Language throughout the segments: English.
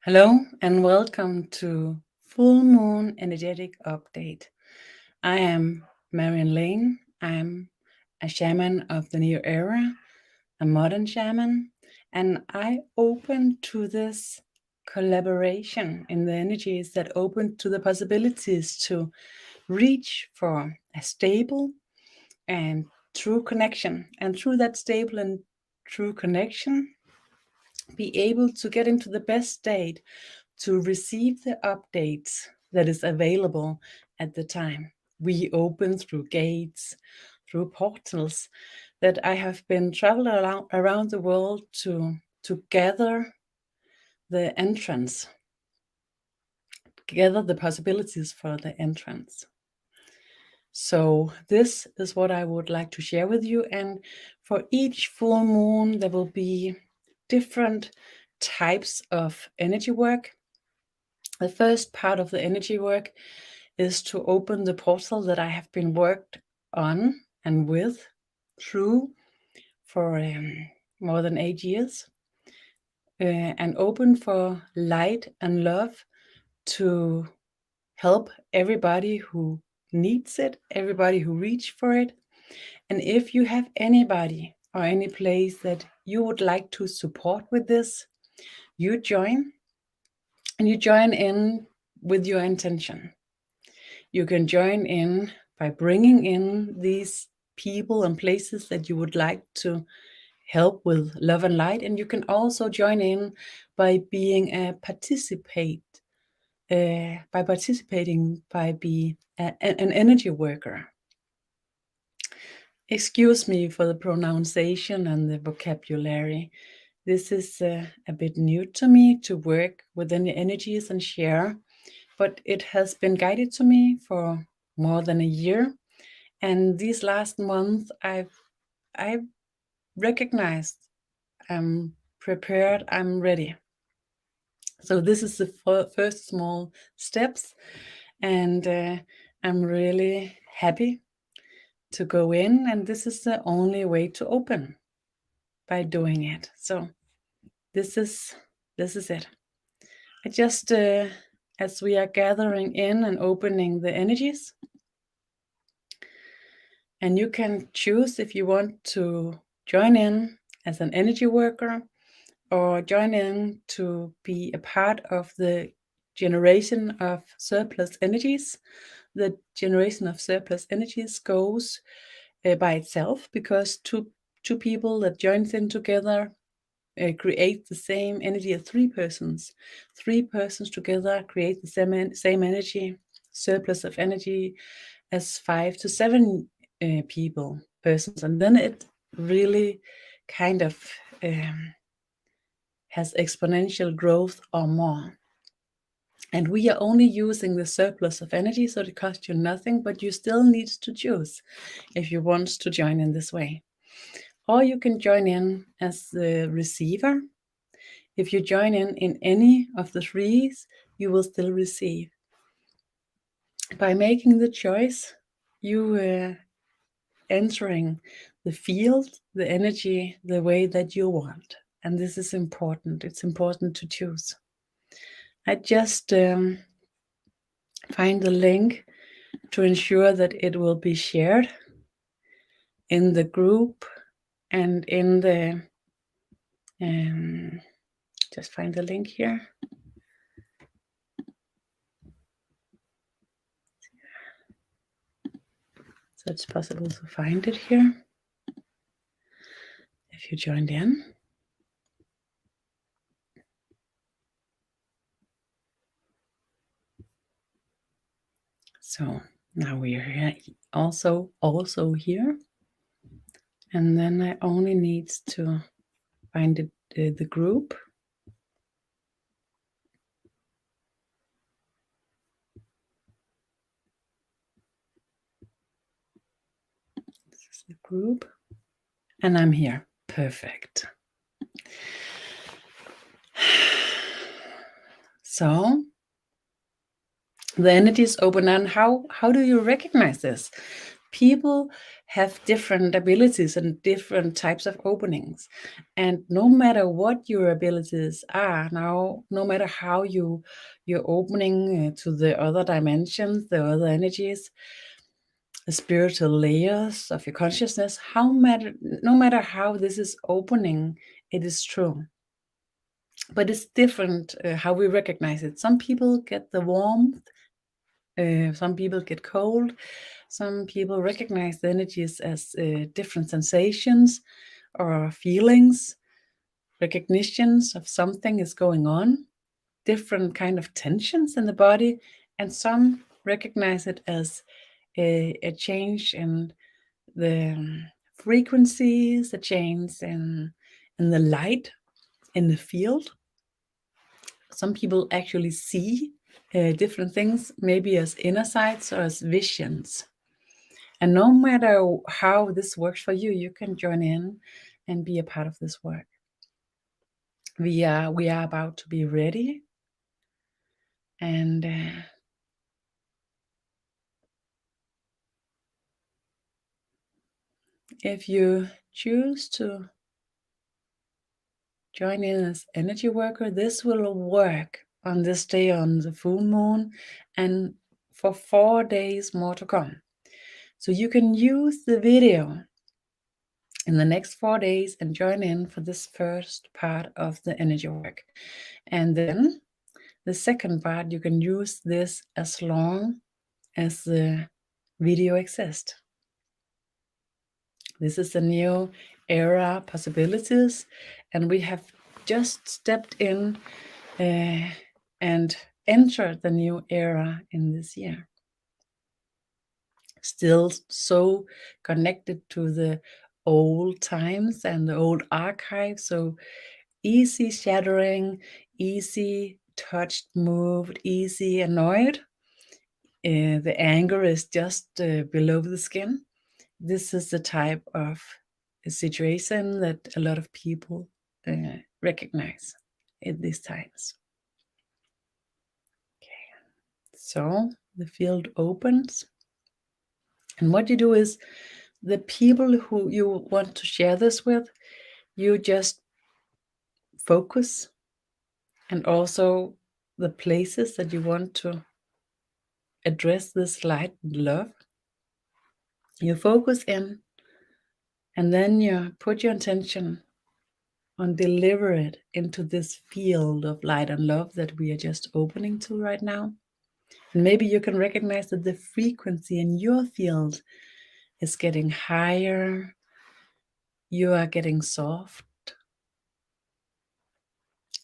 Hello and welcome to Full Moon Energetic Update. I am Marianne Lane. I'm a shaman of the New Era, a modern shaman, and I open to this collaboration in the energies that open to the possibilities to reach for a stable and true connection. And through that stable and true connection, be able to get into the best state to receive the updates that is available at the time. We open through gates, through portals that I have been traveling around the world to gather the entrance, gather the possibilities for the entrance. So this is what I would like to share with you. And for each full moon, there will be different types of energy work. The first part of the energy work is to open the portal that I have been worked on and with through for more than 8 years, and open for light and love to help everybody who needs it, everybody who reach for it. And if you have anybody or any place that you would like to support with this, you join, and you join in with your intention. You can join in by bringing in these people and places that you would like to help with love and light, and you can also join in by being a participate, by be an energy worker. Excuse me for the pronunciation and the vocabulary. This is a bit new to me to work within the energies and share, but it has been guided to me for more than a year. And these last months, I've recognized I'm prepared, I'm ready. So this is the first small steps, and I'm really happy to go in, and this is the only way to open, by doing it. So this is it. I just as we are gathering in and opening the energies, and you can choose if you want to join in as an energy worker or join in to be a part of the generation of surplus energies. The generation of surplus energies goes by itself, because two people that joins in together create the same energy as three persons. Three persons together create the same energy, surplus of energy, as 5 to 7 persons, and then it really kind of has exponential growth or more. And we are only using the surplus of energy, so it costs you nothing, but you still need to choose if you want to join in this way. Or you can join in as the receiver. If you join in any of the threes, you will still receive. By making the choice, you entering the field, the energy, the way that you want. And this is important. It's important to choose. I just find the link to ensure that it will be shared in the group and in the just find the link here. So it's possible to find it here if you joined in. So now we are here, also here, and then I only need to find the group. This is the group, and I'm here. Perfect. So the energies open, and how do you recognize this? People have different abilities and different types of openings. And no matter what your abilities are now, no matter how you're opening to the other dimensions, the other energies, the spiritual layers of your consciousness, no matter how this is opening, it is true. But it's different how we recognize it. Some people get the warmth, some people get cold, some people recognize the energies as different sensations or feelings, recognitions of something is going on, different kind of tensions in the body, and some recognize it as a change in the frequencies, a change in the light in the field. Some people actually see different things, maybe as inner sights or as visions. And no matter how this works for you, you can join in and be a part of this work. We are about to be ready, and if you choose to join in as energy worker, this will work on this day on the full moon and for 4 days more to come. So you can use the video in the next 4 days and join in for this first part of the energy work. And then the second part, you can use this as long as the video exists. This is a new era possibilities, and we have just stepped in and entered the new era in this year. Still so connected to the old times and the old archives, so easy shattering, easy touched, moved, easy annoyed. The anger is just below the skin. This is the type of situation that a lot of people recognize at these times. Okay, so the field opens, and what you do is the people who you want to share this with, you just focus, and also the places that you want to address this light and love. You focus in, and then you put your intention on deliver it into this field of light and love that we are just opening to right now. And maybe you can recognize that the frequency in your field is getting higher. You are getting soft.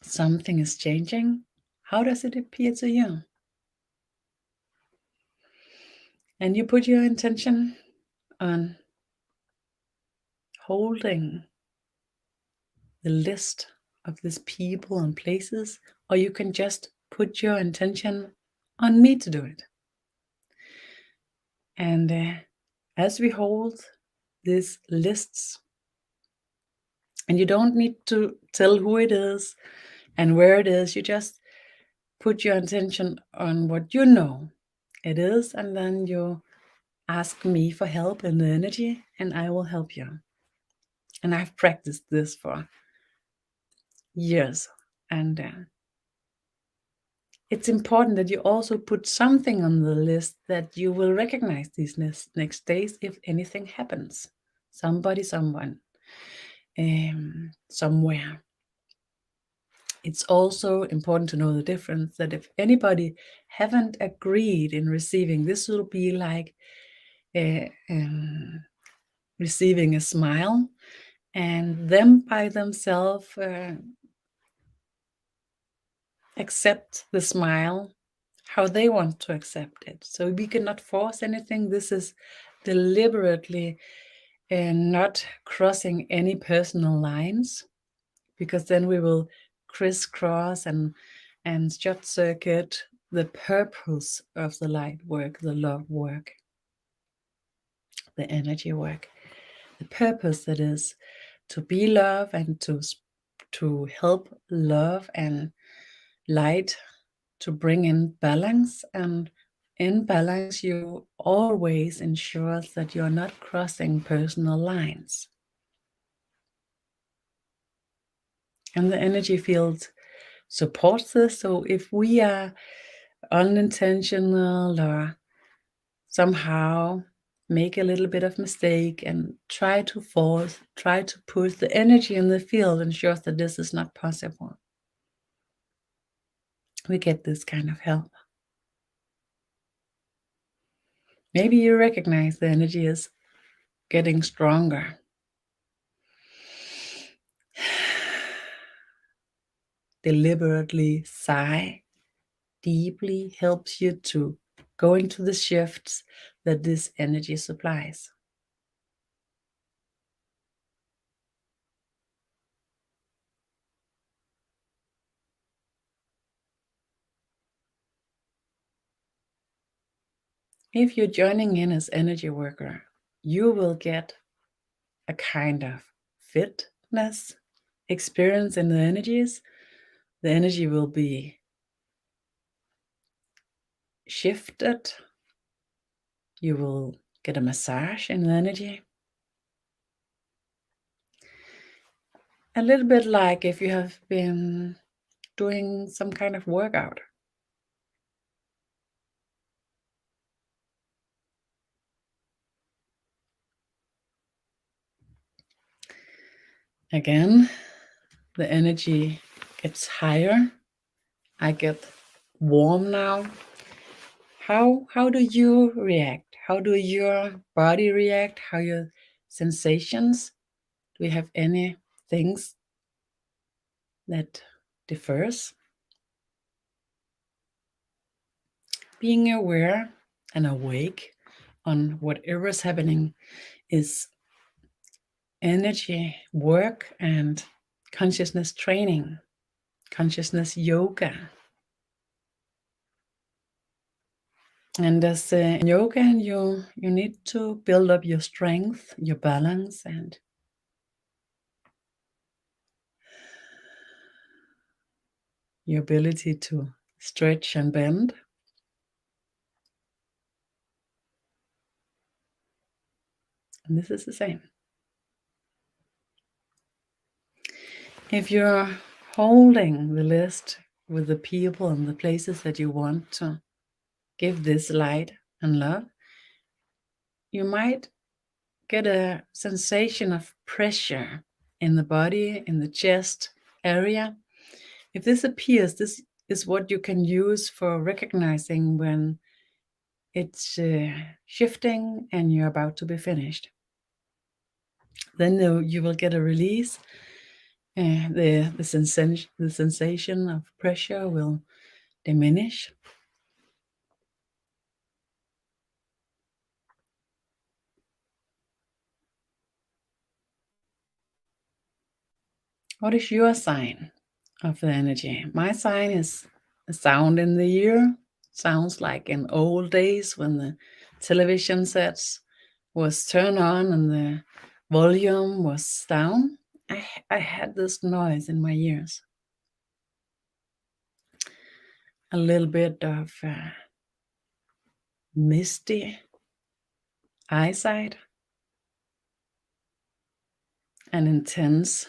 Something is changing. How does it appear to you? And you put your intention on holding the list of these people and places, or you can just put your intention on me to do it. And as we hold these lists, and you don't need to tell who it is and where it is, you just put your intention on what you know it is, and then you ask me for help in the energy, and I will help you. And I've practiced this for years, and it's important that you also put something on the list that you will recognize these next days if anything happens. Somebody, someone, somewhere. It's also important to know the difference that if anybody haven't agreed in receiving, this will be like receiving a smile, and them by themselves accept the smile how they want to accept it. So we cannot force anything. This is deliberately not crossing any personal lines, because then we will crisscross and short circuit the purpose of the light work, the love work, the energy work. The purpose that is to be love and to help love and light to bring in balance and In balance, you always ensure that you're not crossing personal lines. And the energy field supports this. So if we are unintentional or somehow make a little bit of mistake and try to push, the energy in the field ensures that this is not possible. We get this kind of help. Maybe you recognize the energy is getting stronger. Deliberately sigh deeply helps you to go into the shifts that this energy supplies. If you're joining in as energy worker, you will get a kind of fitness experience in the energies. The energy will be shifted. You will get a massage in the energy. A little bit like if you have been doing some kind of workout. Again, the energy gets higher. I get warm now. How do you react? How do your body react? How your sensations? Do you have any things that differs? Being aware and awake on whatever is happening is energy work and consciousness training, consciousness yoga. And as in yoga, you need to build up your strength, your balance, and your ability to stretch and bend. And this is the same. If you're holding the list with the people and the places that you want to give this light and love, you might get a sensation of pressure in the body, in the chest area. If this appears, this is what you can use for recognizing when it's shifting and you're about to be finished. Then you will get a release. The sensation of pressure will diminish. What is your sign of the energy? My sign is a sound in the ear. Sounds like in old days when the television sets was turned on and the volume was down. I had this noise in my ears. A little bit of misty eyesight, an intense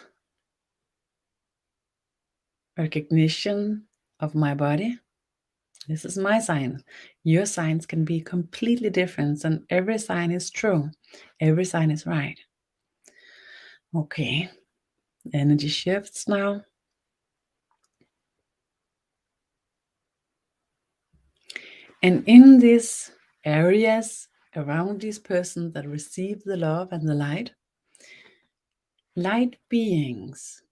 recognition of my body. This is my sign. Your signs can be completely different, and every sign is true. Every sign is right. Okay, energy shifts now. And in these areas around these persons that receive the love and the light beings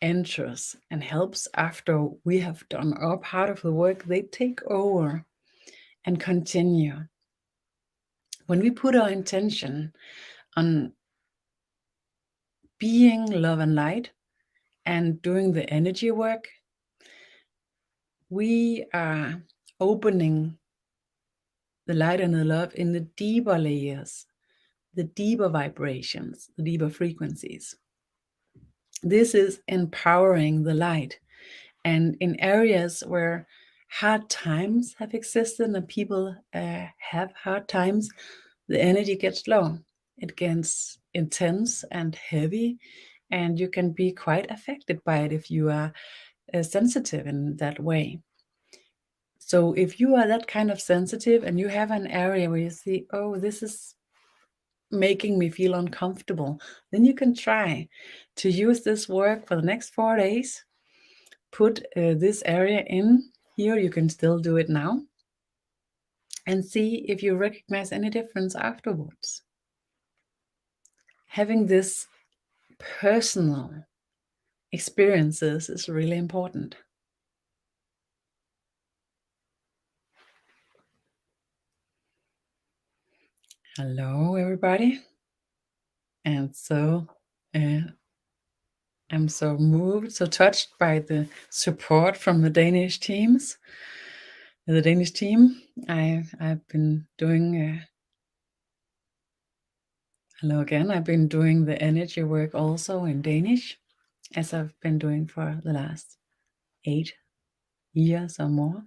enters and helps after we have done our part of the work. They take over and continue. When we put our intention on being love and light and doing the energy work, we are opening the light and the love in the deeper layers, the deeper vibrations, the deeper frequencies. This is empowering the light. And in areas where hard times have existed and people have hard times, the energy gets low. It gets intense and heavy, and you can be quite affected by it if you are sensitive in that way. So if you are that kind of sensitive and you have an area where you see, oh, this is making me feel uncomfortable, then you can try to use this work for the next 4 days. Put this area in here. You can still do it now and see if you recognize any difference afterwards. Having this personal experiences is really important. Hello, everybody. And so I'm so moved, so touched by the support from the Danish teams. The Danish team. I've been doing. Hello again. I've been doing the energy work also in Danish, as I've been doing for the last 8 years or more.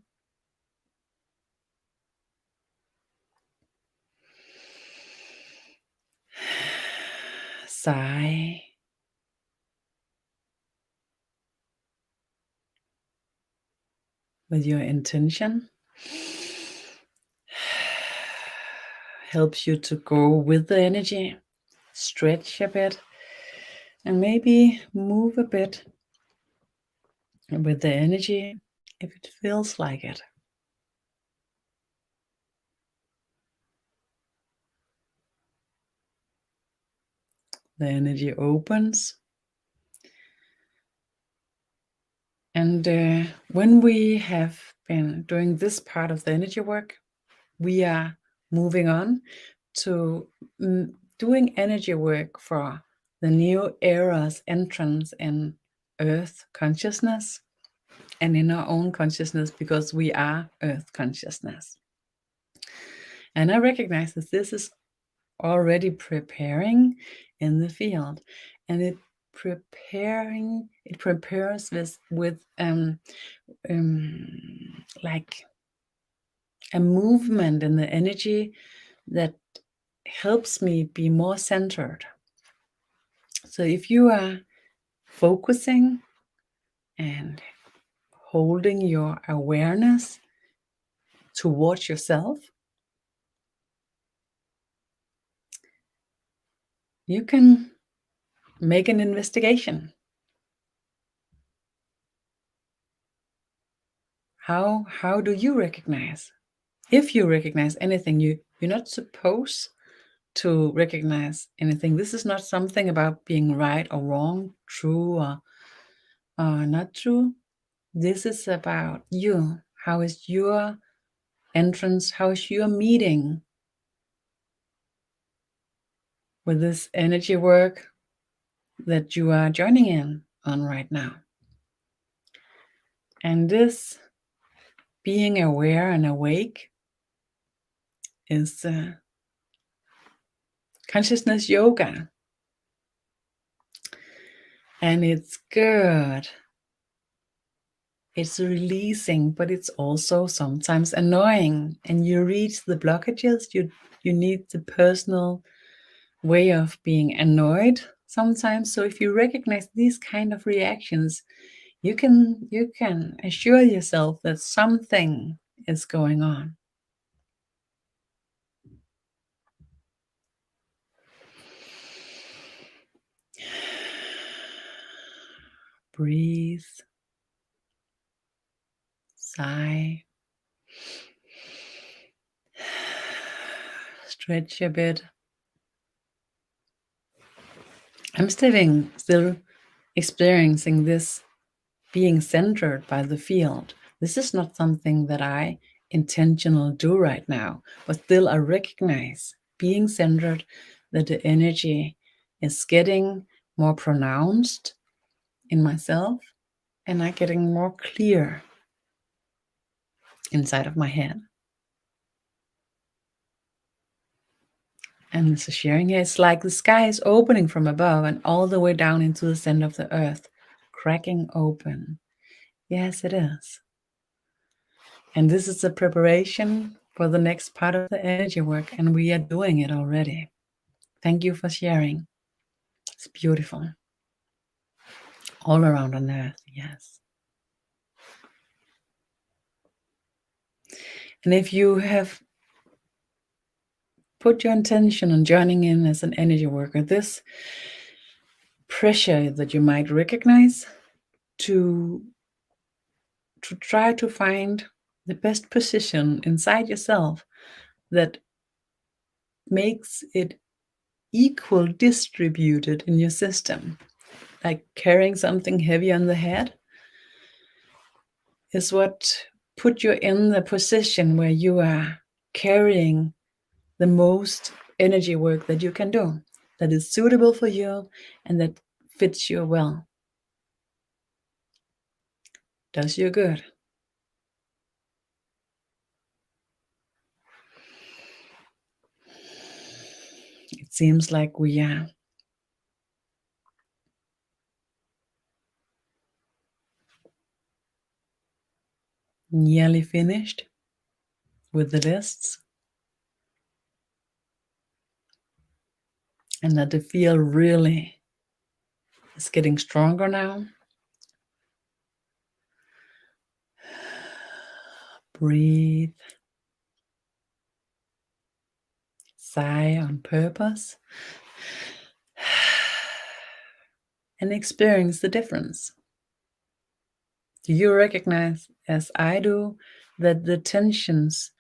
Sigh. With your intention. Helps you to go with the energy, stretch a bit, and maybe move a bit with the energy if it feels like it. The energy opens. And when we have been doing this part of the energy work, we are moving on to doing energy work for the new era's entrance in Earth consciousness and in our own consciousness, because we are Earth consciousness. And I recognize that this is already preparing in the field, and it prepares this with like a movement in the energy that helps me be more centered. So if you are focusing and holding your awareness towards yourself, you can make an investigation. How do you recognize? If you recognize anything, you're not supposed to recognize anything. This is not something about being right or wrong, true or not true. This is about you. How is your entrance? How is your meeting with this energy work that you are joining in on right now? And this being aware and awake is consciousness yoga. And it's good. It's releasing, but it's also sometimes annoying. And you reach the blockages. You need the personal way of being annoyed sometimes. So if you recognize these kind of reactions, you can assure yourself that something is going on. Breathe. Sigh. Stretch a bit. I'm still experiencing this being centered by the field. This is not something that I intentionally do right now, but still I recognize being centered, that the energy is getting more pronounced in myself, and I'm getting more clear inside of my head. And so sharing here, it's like the sky is opening from above and all the way down into the center of the earth, cracking open. Yes, it is. And this is the preparation for the next part of the energy work, and we are doing it already. Thank you for sharing. It's beautiful. All around on earth, yes. And if you have put your intention on joining in as an energy worker, this pressure that you might recognize to try to find the best position inside yourself that makes it equal distributed in your system, like carrying something heavy on the head, is what put you in the position where you are carrying the most energy work that you can do, that is suitable for you and that fits you well, does you good. It seems like we are nearly finished with the lists, and that the field really is getting stronger now. Breathe. Sigh on purpose. And experience the difference. Do you recognize, as I do, that the tensions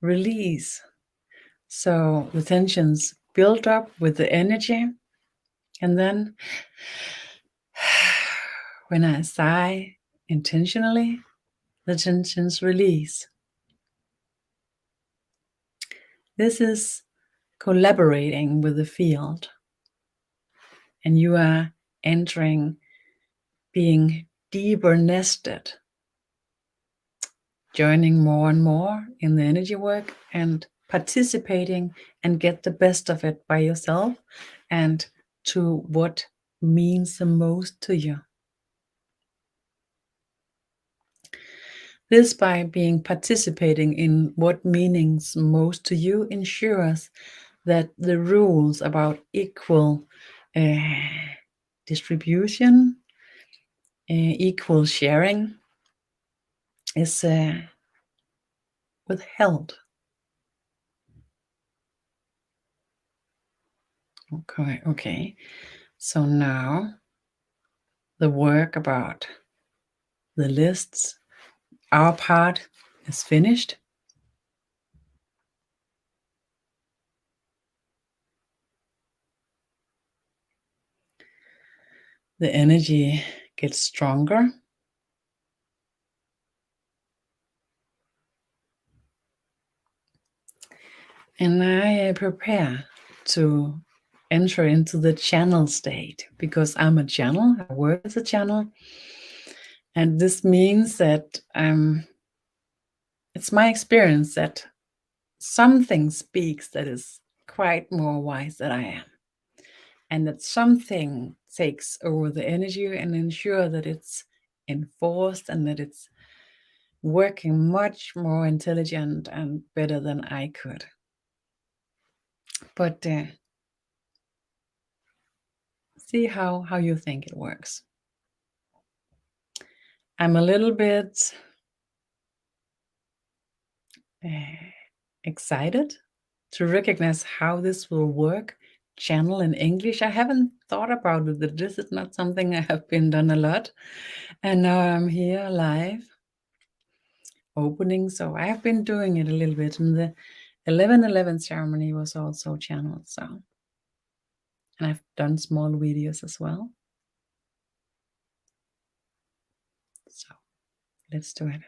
release? So the tensions build up with the energy, and then when I sigh intentionally, the tensions release. This is collaborating with the field, and you are entering being deeper nested, joining more and more in the energy work and participating and get the best of it by yourself and to what means the most to you. This, by being participating in what means most to you, ensures that the rules about equal distribution, equal sharing is withheld. Okay. So now the work about the lists, our part is finished. The energy gets stronger. And I prepare to enter into the channel state, because I'm a channel, I work as a channel. And this means that it's my experience that something speaks that is quite more wise than I am. And that something takes over the energy and ensure that it's enforced and that it's working much more intelligent and better than I could. But see how you think it works. I'm a little bit excited to recognize how this will work. Channel in English. I haven't thought about it. This is not something I have been done a lot. And now I'm here live opening. So I have been doing it a little bit. And the 11/11 ceremony was also channeled. So, and I've done small videos as well. So let's do it.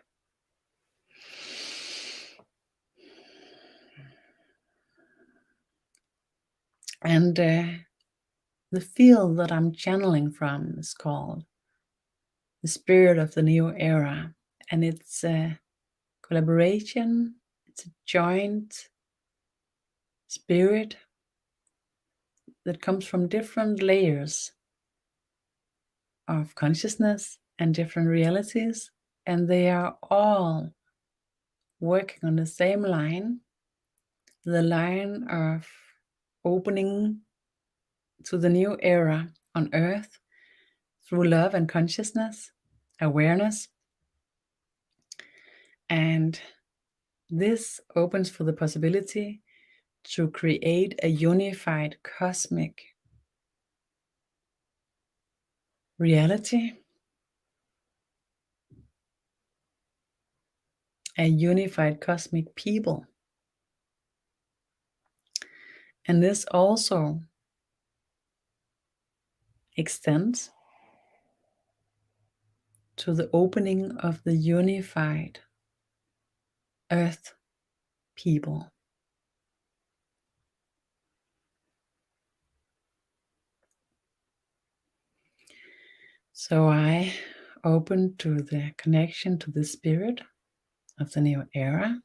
And the field that I'm channeling from is called the spirit of the new era. And it's a collaboration, it's a joint spirit that comes from different layers of consciousness and different realities. And they are all working on the same line, the line of opening to the new era on Earth through love and consciousness, awareness. And this opens for the possibility to create a unified cosmic reality, a unified cosmic people. And this also extends to the opening of the unified Earth people. So I open to the connection to the spirit of the new era.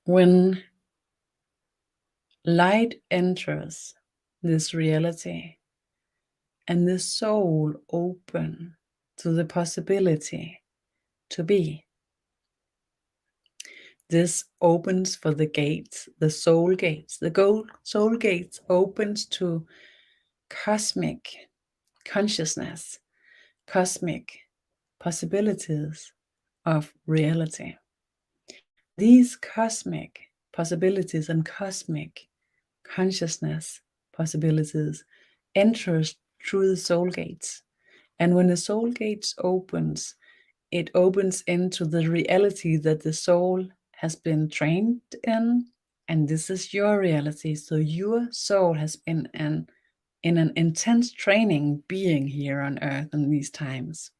When light enters this reality and the soul open to the possibility to be, this opens for the gates, the soul gates. The soul gates opens to cosmic consciousness, cosmic possibilities of reality. These cosmic possibilities and cosmic consciousness possibilities enters through the soul gates. And when the soul gates opens, it opens into the reality that the soul has been trained in, and this is your reality. So your soul has been in an intense training being here on earth in these times,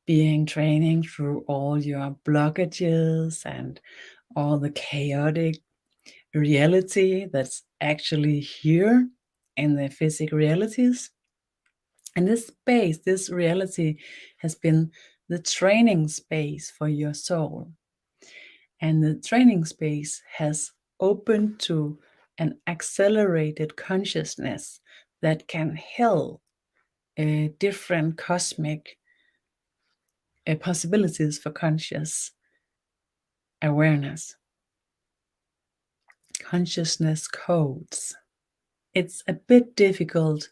being training through all your blockages and all the chaotic reality that's actually here in the physical realities. And this space, this reality has been the training space for your soul. And the training space has opened to an accelerated consciousness that can help different cosmic possibilities for conscious awareness, consciousness codes. It's a bit difficult,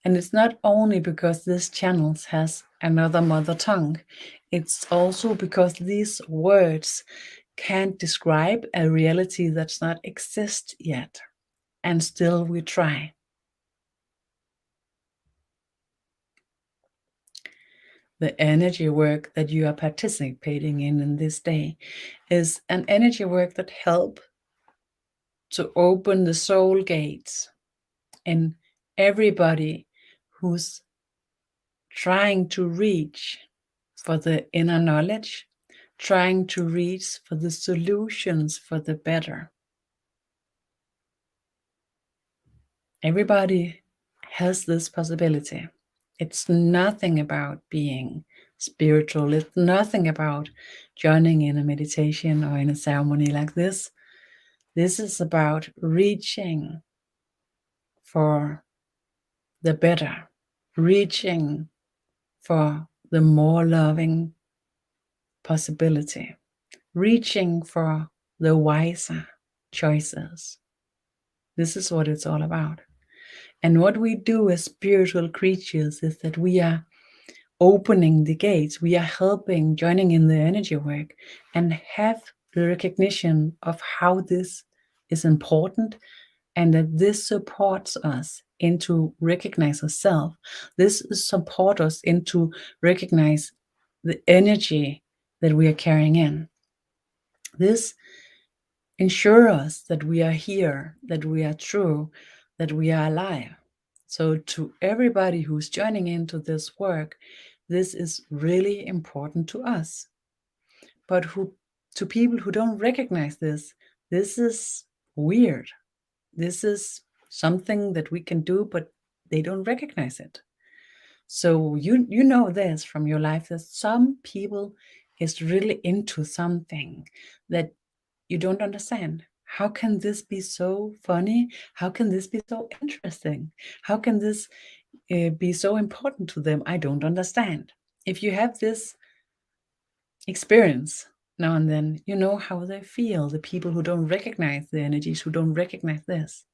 and it's not only because this channel has another mother tongue, it's also because these words can't describe a reality that's not exist yet, and still we try. The energy work that you are participating in this day is an energy work that help to open the soul gates in everybody who's trying to reach for the inner knowledge, trying to reach for the solutions for the better. Everybody has this possibility. It's nothing about being spiritual. It's nothing about joining in a meditation or in a ceremony like this. This is about reaching for the better, reaching for the more loving possibility, reaching for the wiser choices. This is what it's all about. And what we do as spiritual creatures is that we are opening the gates, we are helping, joining in the energy work, and have the recognition of how this is important, and that this supports us into recognize ourselves. This support us into recognize the energy that we are carrying in. This ensure us that we are here, that we are true, that we are alive. So to everybody who's joining into this work, this is really important to us. But to people who don't recognize this is weird. This is something that we can do, but they don't recognize it. So you know this from your life, that some people is really into something that you don't understand. How can this be so funny? How can this be so interesting? How can this be so important to them? I don't understand. If you have this experience now and then, you know how they feel, the people who don't recognize the energies, who don't recognize this.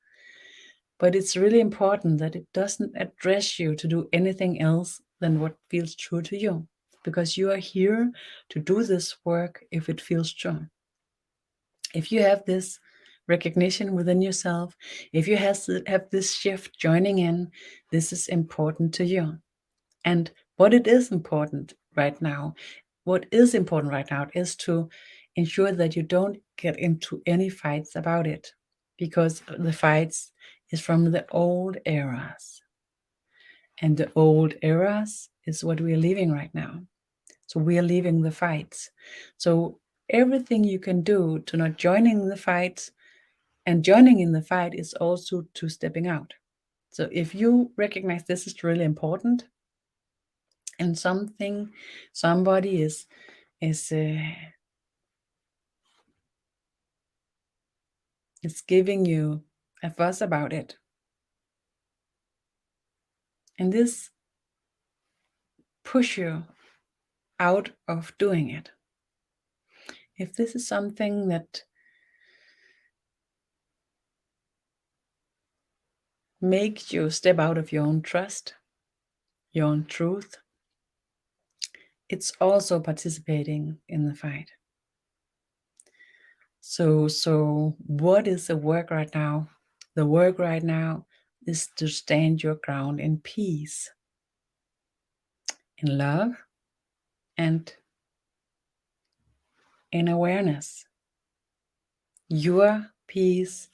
But it's really important that it doesn't address you to do anything else than what feels true to you, because you are here to do this work if it feels true. If you have this recognition within yourself, if you have this shift joining in, this is important to you. And what is important right now is to ensure that you don't get into any fights about it, because the fights is from the old eras. And the old eras is what we are living right now. So we are leaving the fights. So everything you can do to not joining the fights, and joining in the fight is also to stepping out. So if you recognize this is really important, and somebody is giving you a fuss about it, and this push you out of doing it. If this is something that makes you step out of your own trust, your own truth, it's also participating in the fight. So what is the work right now? The work right now is to stand your ground in peace, in love, and in awareness. Your peace,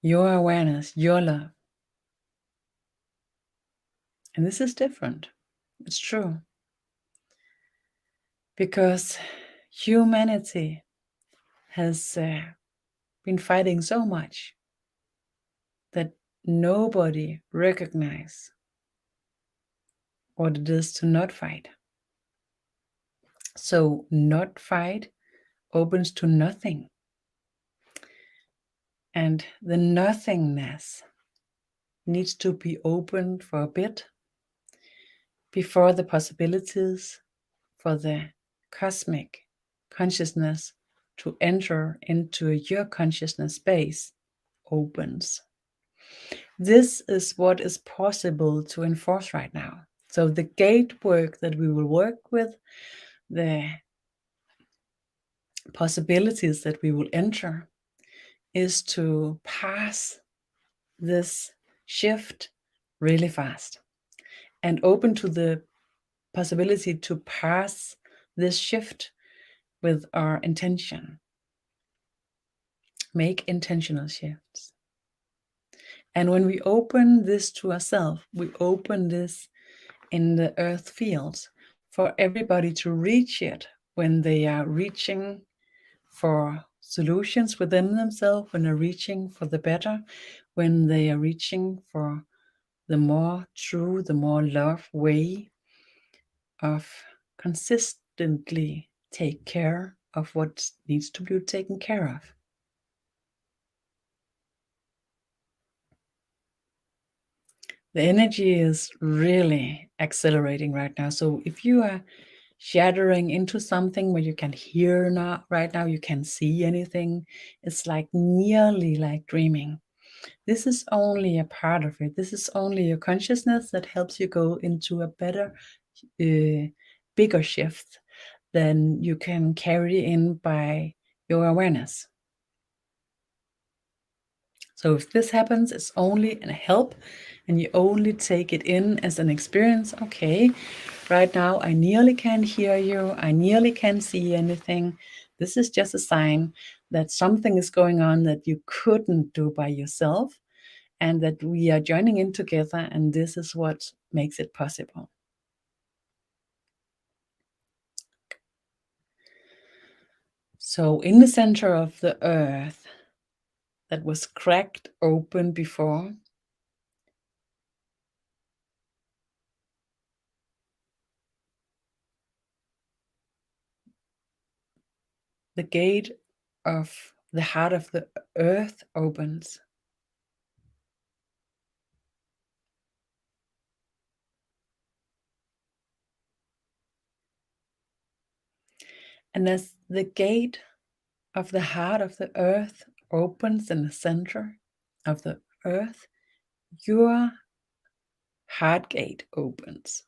your awareness, your love. And this is different. It's true. Because humanity has been fighting so much that nobody recognizes what it is to not fight. So not fight opens to nothing. And the nothingness needs to be opened for a bit before the possibilities for the cosmic consciousness to enter into your consciousness space opens. This is what is possible to enforce right now. So the gate work that we will work with, the possibilities that we will enter, is to pass this shift really fast and open to the possibility to pass this shift with our intention. Make intentional shifts. And when we open this to ourselves, we open this in the earth fields for everybody to reach it when they are reaching for solutions within themselves, when they're reaching for the better, when they are reaching for the more true, the more love way of consistently take care of what needs to be taken care of. The energy is really accelerating right now. So if you are shattering into something where you can hear now, right now, you can see anything, it's like nearly like dreaming. This is only a part of it. This is only your consciousness that helps you go into a better, bigger shift than you can carry in by your awareness. So if this happens, it's only a help, and you only take it in as an experience. Okay, right now I nearly can't hear you, I nearly can't see anything. This is just a sign that something is going on that you couldn't do by yourself, and that we are joining in together, and this is what makes it possible. So in the center of the earth that was cracked open before, the gate of the heart of the earth opens. And as the gate of the heart of the earth opens in the center of the earth, your heart gate opens.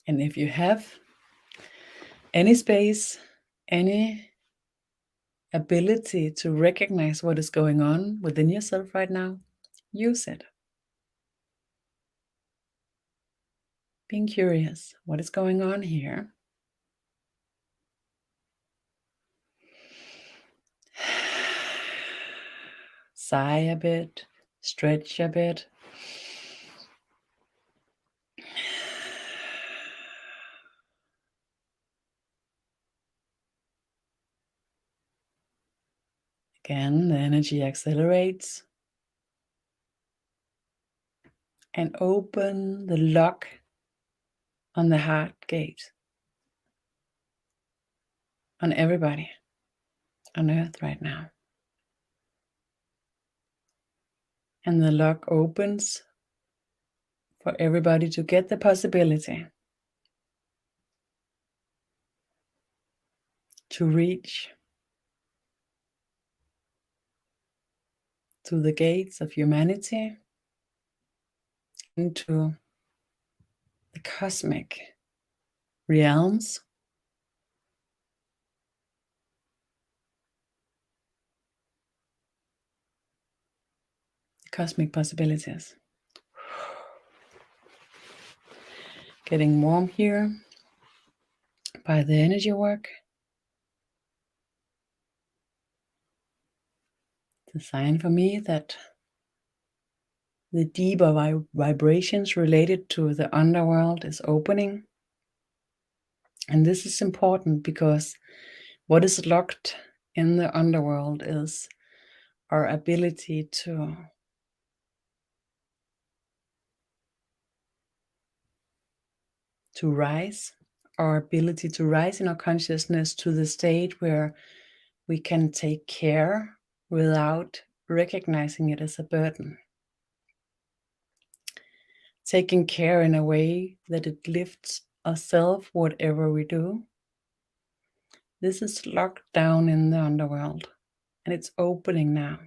And if you have any space, any ability to recognize what is going on within yourself right now, use it. Being curious, what is going on here? Sigh a bit, stretch a bit. Again, the energy accelerates. And open the lock on the heart gate on everybody on earth right now. And the lock opens for everybody to get the possibility to reach to the gates of humanity, into the cosmic realms, the cosmic possibilities. Getting warm here by the energy work. It's a sign for me that the deeper vibrations related to the underworld is opening. And this is important because what is locked in the underworld is our ability to rise, our ability to rise in our consciousness to the state where we can take care without recognizing it as a burden. Taking care in a way that it lifts ourselves, whatever we do. This is locked down in the underworld, and it's opening now.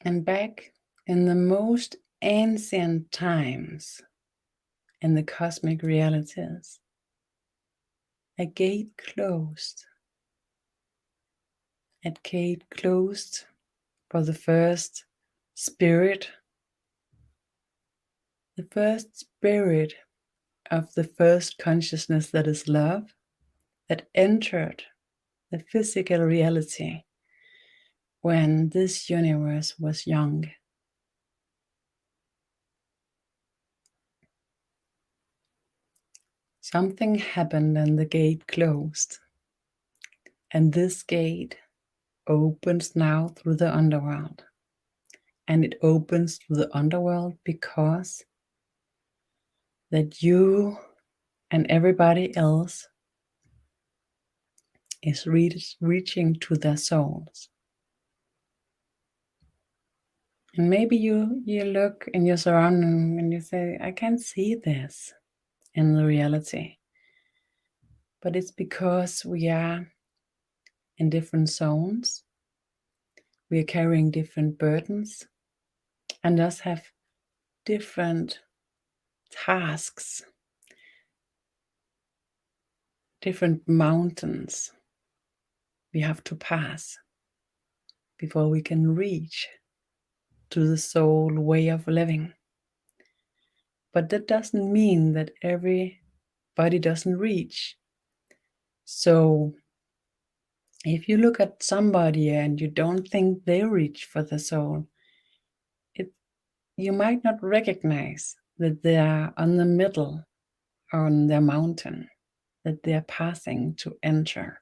And back in the most ancient times, in the cosmic realities, a gate closed. A gate closed for the first spirit. The first spirit of the first consciousness that is love, that entered the physical reality when this universe was young. Something happened and the gate closed. And this gate opens now through the underworld. And it opens through the underworld because that you and everybody else is reaching to their souls. And maybe you look in your surrounding and you say, I can't see this in the reality. But it's because we are in different zones. We are carrying different burdens and thus have different tasks, different mountains we have to pass before we can reach to the soul way of living. But that doesn't mean that everybody doesn't reach. So if you look at somebody and you don't think they reach for the soul, you might not recognize that they are on the middle on their mountain. that they are passing to enter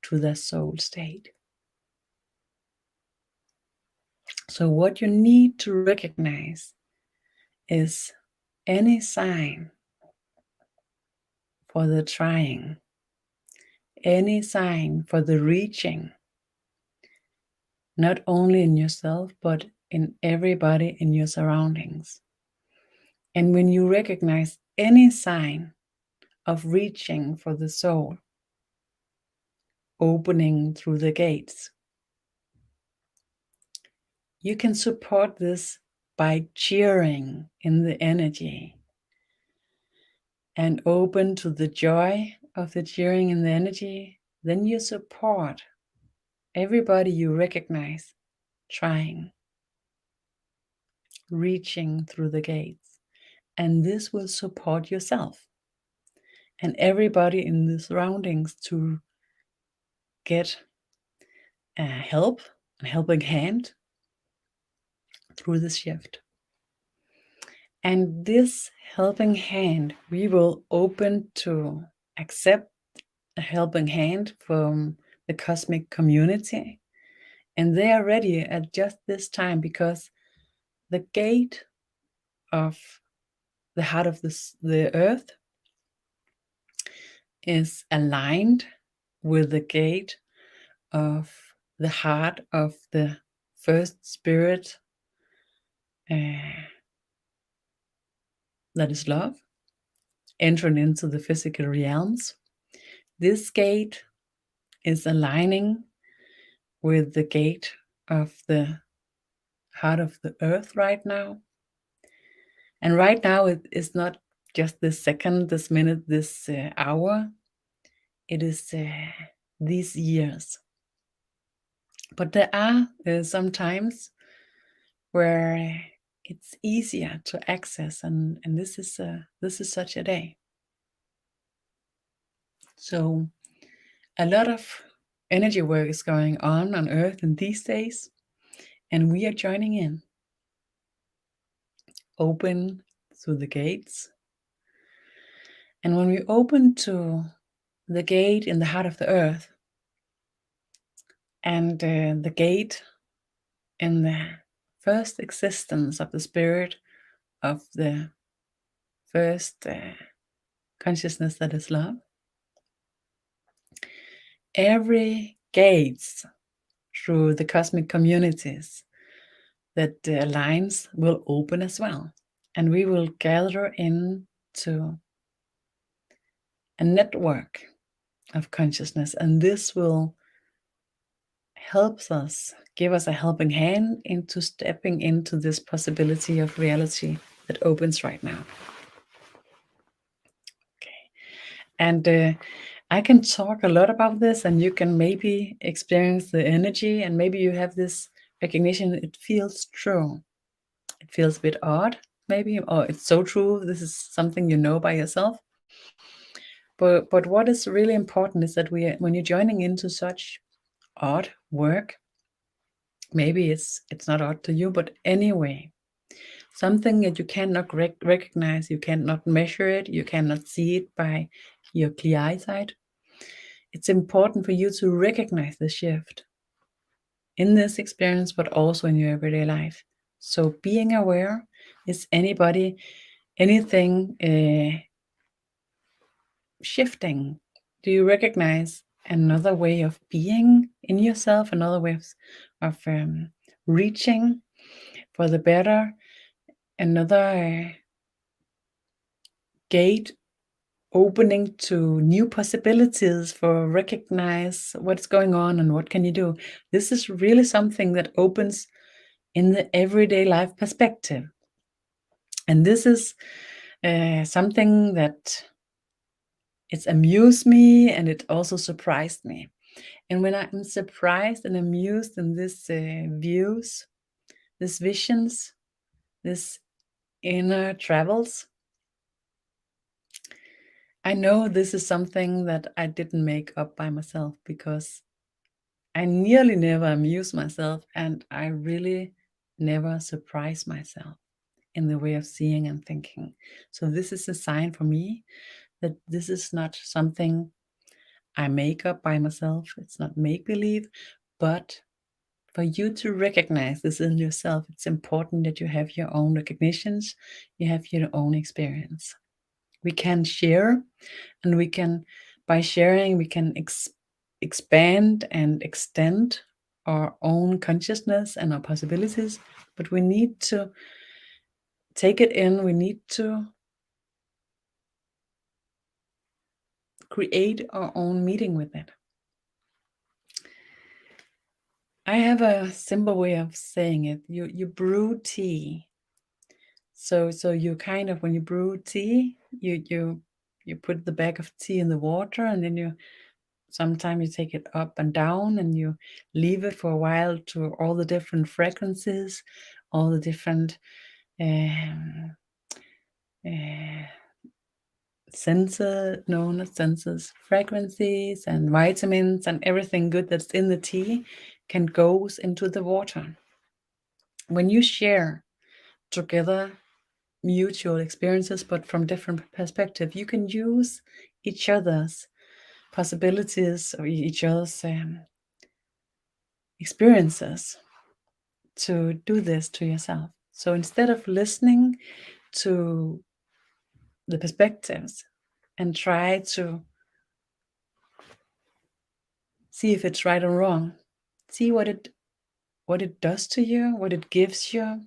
to their soul state. So what you need to recognize is any sign for the trying, any sign for the reaching, not only in yourself, but in everybody in your surroundings. And when you recognize any sign of reaching for the soul, opening through the gates, you can support this by cheering in the energy and open to the joy of the cheering in the energy. Then you support everybody you recognize trying, reaching through the gates. And this will support yourself and everybody in the surroundings to get help, a helping hand through this shift. And this helping hand, we will open to accept a helping hand from the cosmic community. And they are ready at just this time, because the gate of the heart of the earth is aligned with the gate of the heart of the first spirit that is love, entering into the physical realms. This gate is aligning with the gate of the heart of the earth right now. And right now it is not just this second, this minute, this hour. It is these years. But there are some times where it's easier to access, and this is such a day. So a lot of energy work is going on Earth in these days, and we are joining in. Open through the gates. And when we open to the gate in the heart of the earth, and the gate in the first existence of the spirit of the first consciousness that is love, every gates through the cosmic communities that aligns will open as well. And we will gather into a network of consciousness, and this will help us, give us a helping hand into stepping into this possibility of reality that opens right now. Okay, and I can talk a lot about this, and you can maybe experience the energy, and maybe you have this recognition. It feels true. It feels a bit odd, maybe, or it's so true. This is something you know by yourself. But what is really important is that when you're joining into such odd work, maybe it's not odd to you, but anyway, something that you cannot recognize, you cannot measure it, you cannot see it by your clear eyesight. It's important for you to recognize the shift in this experience, but also in your everyday life. So being aware, is anything shifting? Do you recognize another way of being in yourself, another way of reaching for the better, another gate opening to new possibilities for recognize what's going on and what can you do? This is really something that opens in the everyday life perspective. And this is something that it's amused me, and it also surprised me. And when I'm surprised and amused in this views, these visions, this inner travels, I know this is something that I didn't make up by myself, because I nearly never amuse myself, and I really never surprise myself in the way of seeing and thinking. So this is a sign for me that this is not something I make up by myself. It's not make-believe, but for you to recognize this in yourself, it's important that you have your own recognitions, you have your own experience. We can share, and we can, by sharing, we can expand and extend our own consciousness and our possibilities, but we need to take it in, we need to create our own meeting with it. I have a simple way of saying it. You brew tea. So you kind of, when you brew tea, you put the bag of tea in the water, and then sometimes you take it up and down, and you leave it for a while to all the different fragrances, all the different senses, no, not senses, fragrances and vitamins and everything good that's in the tea can goes into the water. When you share together mutual experiences, but from different perspective, you can use each other's possibilities or each other's experiences to do this to yourself. So instead of listening to the perspectives and try to see if it's right or wrong, see what it does to you, what it gives you,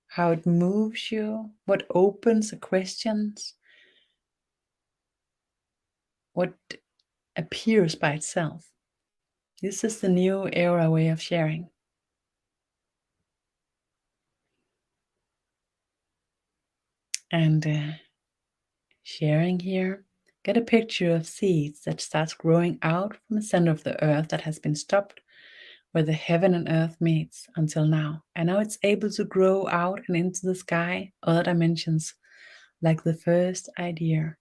how it moves you, what opens the questions, what appears by itself. This is the new era way of sharing. And sharing here, get a picture of seeds that starts growing out from the center of the earth that has been stopped where the heaven and earth meets until now. And now it's able to grow out and into the sky, other dimensions, like the first idea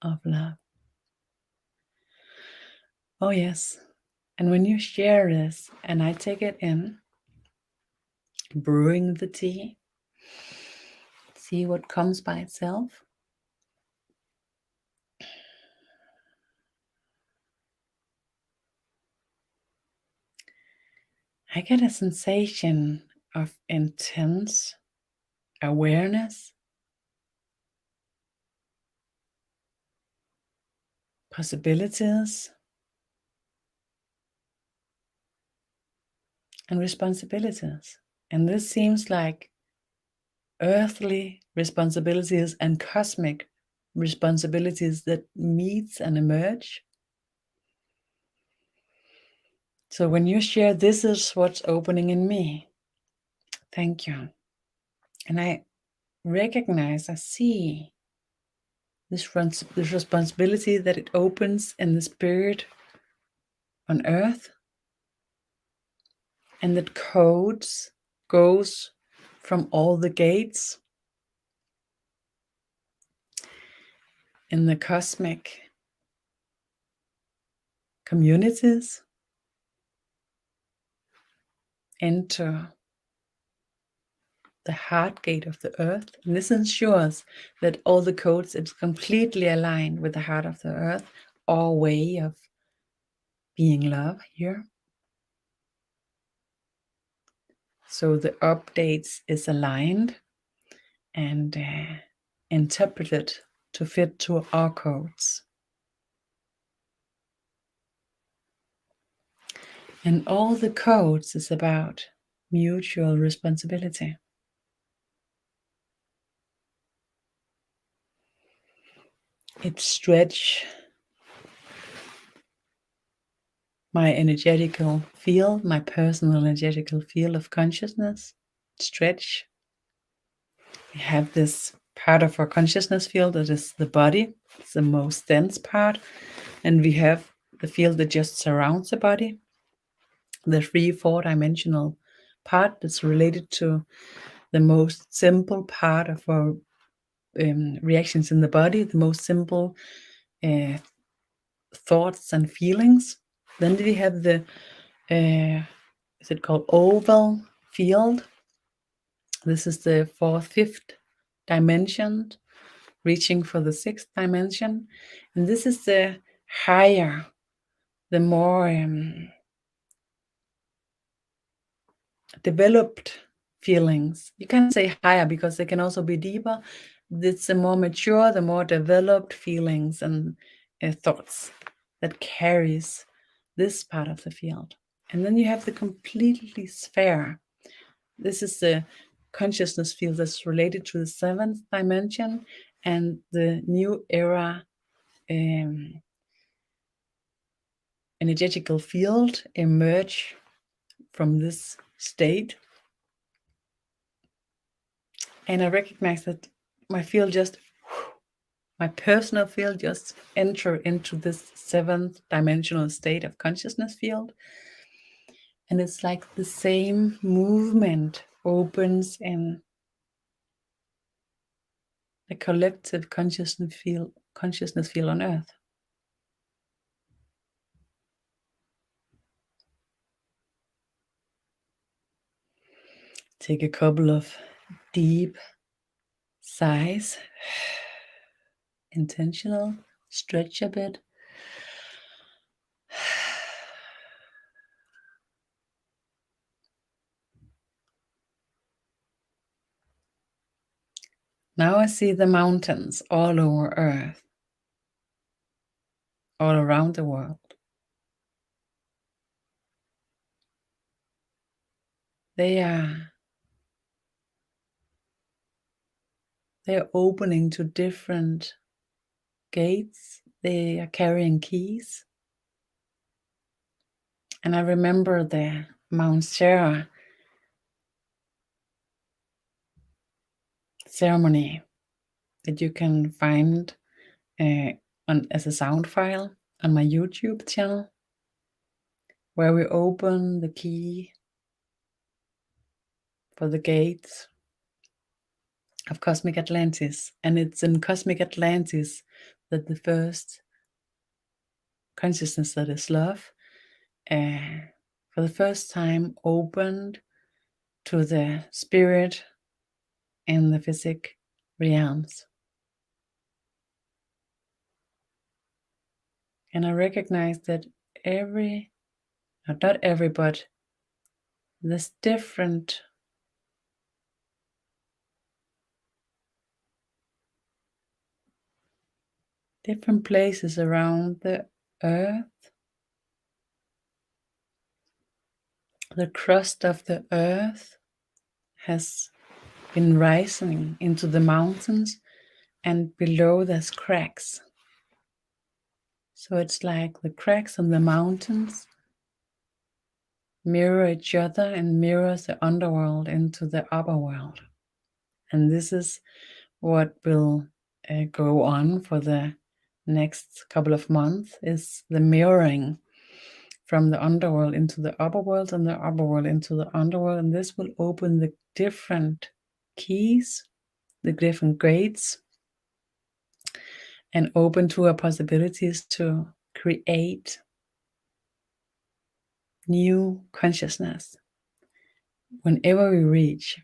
of love. Oh yes. And when you share this, and I take it in, brewing the tea, see what comes by itself. I get a sensation of intense awareness, possibilities, and responsibilities. And this seems like earthly responsibilities and cosmic responsibilities that meets and emerge. So when you share, this is what's opening in me. Thank you. And I recognize, I see this responsibility that it opens in the spirit on earth, and that codes goes from all the gates in the cosmic communities into the heart gate of the earth. And this ensures that all the codes is completely aligned with the heart of the earth, our way of being love here. So the updates is aligned and interpreted to fit to our codes. And all the codes is about mutual responsibility. It stretch my energetical field, my personal energetical field of consciousness. Stretch. We have this part of our consciousness field that is the body. It's the most dense part. And we have the field that just surrounds the body. The 3-4-dimensional part that's related to the most simple part of our reactions in the body, the most simple thoughts and feelings. Then we have the, is it called oval field? This is the 4th, 5th dimension reaching for the 6th dimension. And this is the higher, the more developed feelings. You can't say higher because they can also be deeper. It's the more mature, the more developed feelings and thoughts that carries this part of the field. And then you have the completely sphere. This is the consciousness field that's related to the 7th dimension and the new era energetical field emerge from this state. And I recognize that my field just, my personal field just enter into this 7th dimensional state of consciousness field. And it's like the same movement opens in the collective consciousness field on Earth. Take a couple of deep sighs, intentional, stretch a bit. Now I see the mountains all over Earth, all around the world. They're opening to different gates. They are carrying keys. And I remember the Mount Sarah ceremony that you can find as a sound file on my YouTube channel, where we open the key for the gates of Cosmic Atlantis. And it's in Cosmic Atlantis that the first consciousness, that is love, for the first time opened to the spirit in the physic realms. And I recognize that not every, but there's different places around the earth. The crust of the earth has been rising into the mountains, and below there's cracks. So it's like the cracks on the mountains mirror each other and mirrors the underworld into the upper world. And this is what will go on for the next couple of months, is the mirroring from the underworld into the upper world and the upper world into the underworld. And this will open the different keys, the different grades, and open to our possibilities to create new consciousness whenever we reach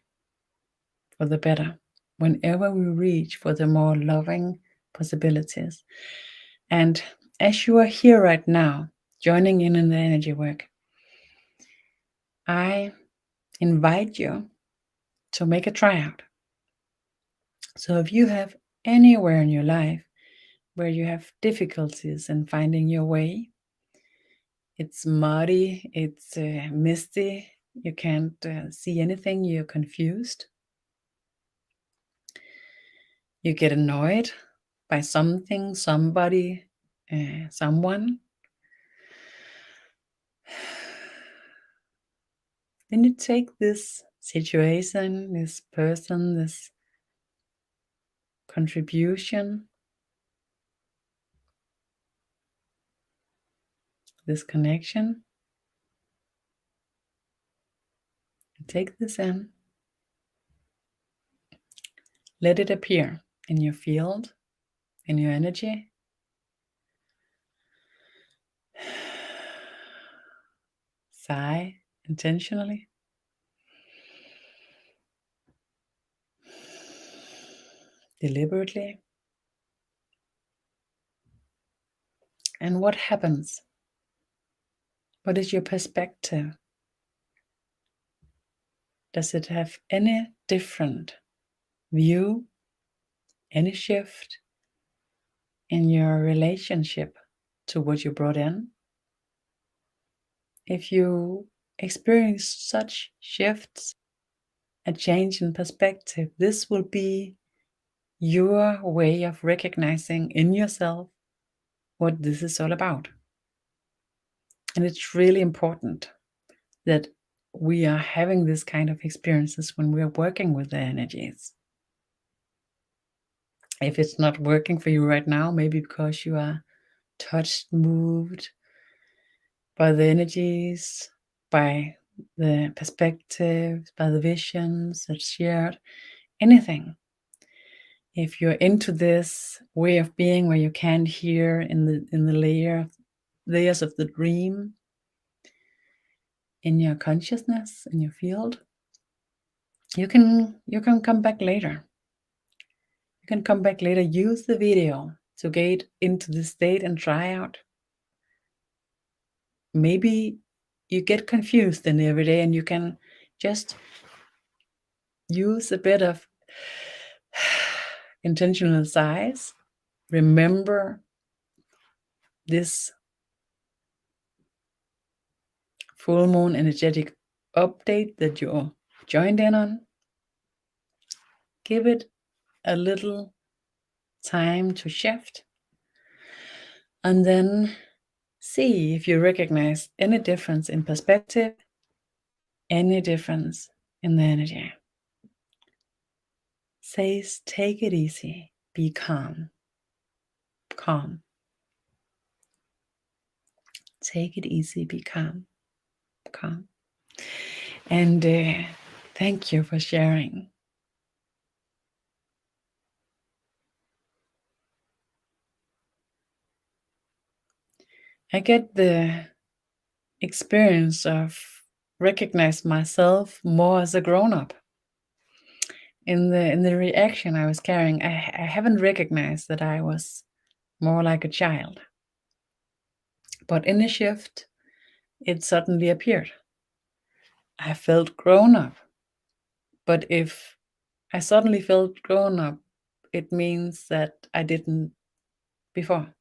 for the better, whenever we reach for the more loving possibilities. And as you are here right now, joining in the energy work, I invite you to make a tryout. So if you have anywhere in your life where you have difficulties in finding your way, it's muddy, it's misty, you can't see anything, you're confused, you get annoyed by something, somebody, someone, then you take this situation, this person, this contribution, this connection, take this in, let it appear in your field, in your energy. Sigh intentionally. Deliberately. And what happens? What is your perspective? Does it have any different view, any shift in your relationship to what you brought in? If you experience such shifts, a change in perspective, this will be your way of recognizing in yourself what this is all about. And it's really important that we are having this kind of experiences when we are working with the energies. If it's not working for you right now, maybe because you are touched, moved by the energies, by the perspectives, by the visions that's shared, anything. If you're into this way of being where you can't hear in the layers of the dream, in your consciousness, in your field, you can come back later. You can come back later, use the video to get into the state and try out. Maybe you get confused in every day and you can just use a bit of intentional size. Remember this full moon energetic update that you joined in on. Give it a little time to shift, and then see if you recognize any difference in perspective, any difference in the energy. Says, take it easy, be calm. Calm. Take it easy, be calm. Calm. And thank you for sharing. I get the experience of recognize myself more as a grown-up. In the reaction I was carrying, I haven't recognized that I was more like a child. But in the shift, it suddenly appeared. I felt grown up. But if I suddenly felt grown up, it means that I didn't before.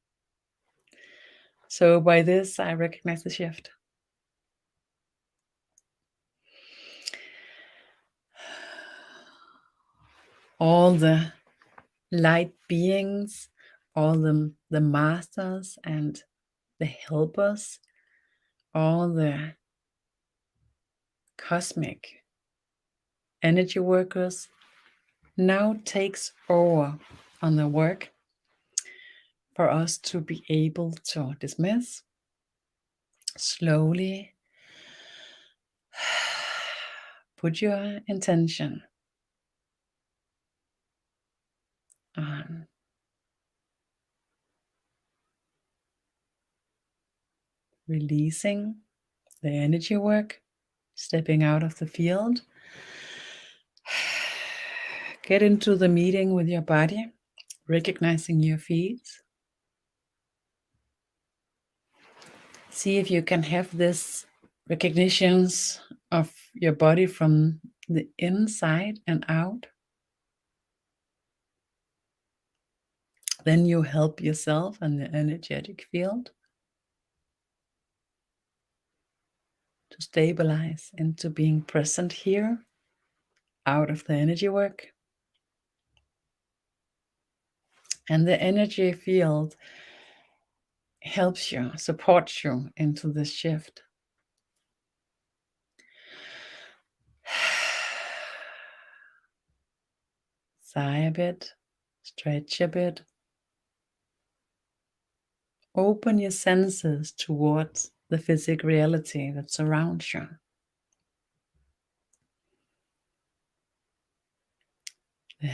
So by this, I recognize the shift. All the light beings, all the masters and the helpers, all the cosmic energy workers now takes over on the work for us to be able to dismiss slowly. Put your intention on releasing the energy work, stepping out of the field. Get into the meeting with your body, recognizing your feet. See if you can have this recognitions of your body from the inside and out. Then you help yourself and the energetic field to stabilize into being present here, out of the energy work. And the energy field helps you, supports you into this shift. Sigh a bit, stretch a bit. Open your senses towards the physical reality that surrounds you. The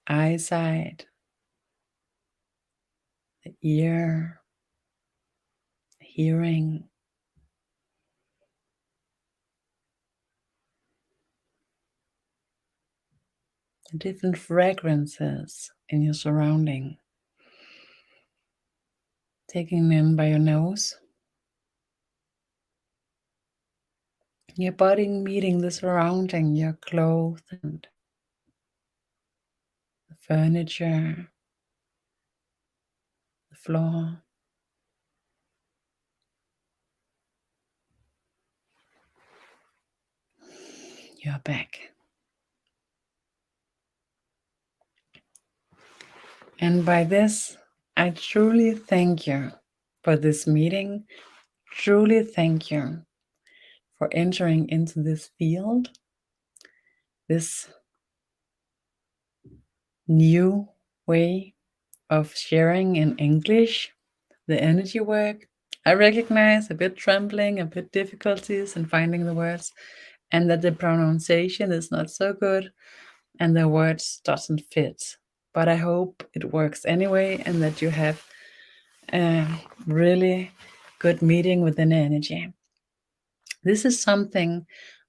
eyesight, the ear, the hearing, the different fragrances in your surrounding. Taking in by your nose. Your body meeting the surrounding, your clothes and the furniture, the floor. Your back. And by this, I truly thank you for this meeting. Truly thank you for entering into this field, this new way of sharing in English, the energy work. I recognize a bit trembling, a bit difficulties in finding the words, and that the pronunciation is not so good and the words doesn't fit. But I hope it works anyway and that you have a really good meeting with the energy. This is something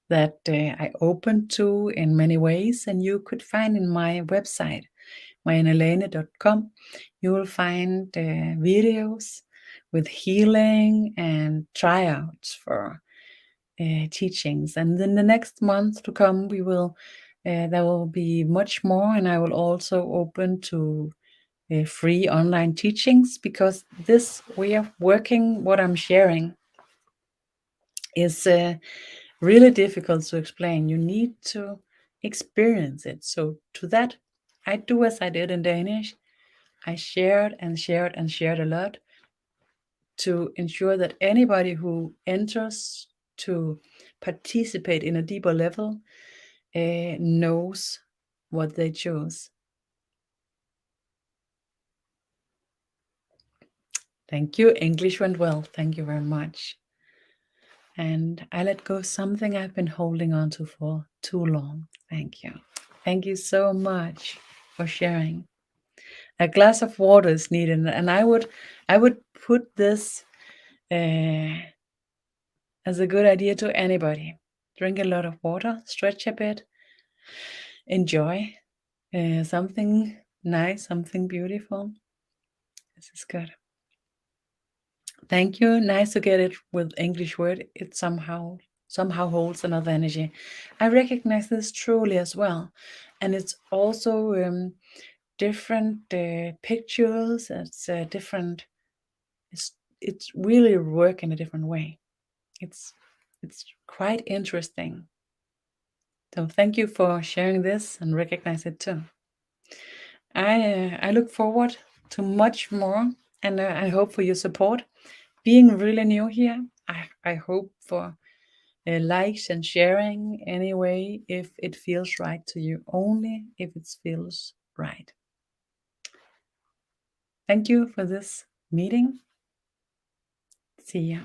that I open to in many ways, and you could find in my website, mariannelane.com. You will find videos with healing and tryouts for teachings. And then the next month to come, we will there will be much more, and I will also open to free online teachings, because this way of working, what I'm sharing, is really difficult to explain. You need to experience it. So to that, I do as I did in Danish. I shared and shared and shared a lot to ensure that anybody who enters to participate in a deeper level knows what they chose. Thank you. English went well. Thank you very much. And I let go something I've been holding on to for too long. Thank you. Thank you so much for sharing. A glass of water is needed, and I would put this as a good idea to anybody. Drink a lot of water, stretch a bit, enjoy something nice, something beautiful. This is good. Thank you. Nice to get it with English word. It somehow holds another energy. I recognize this truly as well, and it's also different pictures. It's different. It's really work in a different way. It's quite interesting. So thank you for sharing this and recognize it too. I look forward to much more, and I hope for your support. Being really new here, I hope for likes and sharing anyway if it feels right to you. Only if it feels right. Thank you for this meeting. See ya.